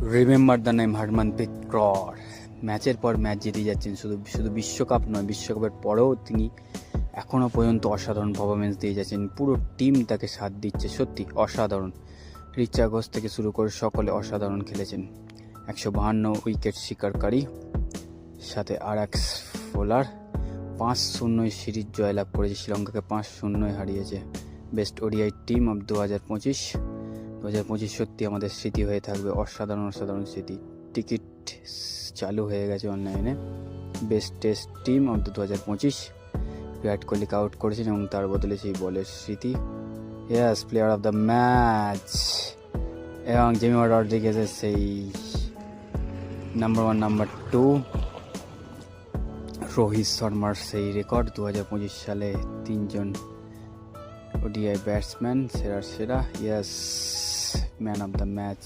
Remember the name Harmanpreet Kaur. ম্যাচের পর match জিতে যাচ্ছেন, শুধু শুধু বিশ্বকাপ নয়, বিশ্বকাপের পরেও তিনি এখনও পর্যন্ত অসাধারণ পারফরমেন্স দিয়ে যাচ্ছেন। পুরো টিম তাকে সাথ দিচ্ছে, সত্যি অসাধারণ। রিচা ঘোষ থেকে শুরু করে সকলে অসাধারণ খেলেছেন। 152 উইকেট শিকারকারী, সাথে আর বোলার। 5-0 সিরিজ জয়লাভ করেছে, শ্রীলঙ্কাকে 5-0 হারিয়েছে। বেস্ট ওডিআই টিম অফ 2025 সত্যি আমাদের স্মৃতি হয়ে থাকবে, অসাধারণ অসাধারণ স্মৃতি। টিকিট চালু হয়ে গেছে অনলাইনে। Best test team of 2025 Virat কোহলিকে আউট করেছেন এবং তার বদলে সেই বলের স্মৃতি। ইয়াস, প্লেয়ার অফ দ্য ম্যাচ এবং জেমিমা রড্রিগেজের সেই নাম্বার 1 নাম্বার 2। রোহিত শর্মার সেই রেকর্ড 2025 সালে 3জন ওডিআই ব্যাটসম্যান সেরা। ইয়াস, ম্যান অফ দ্য ম্যাচ।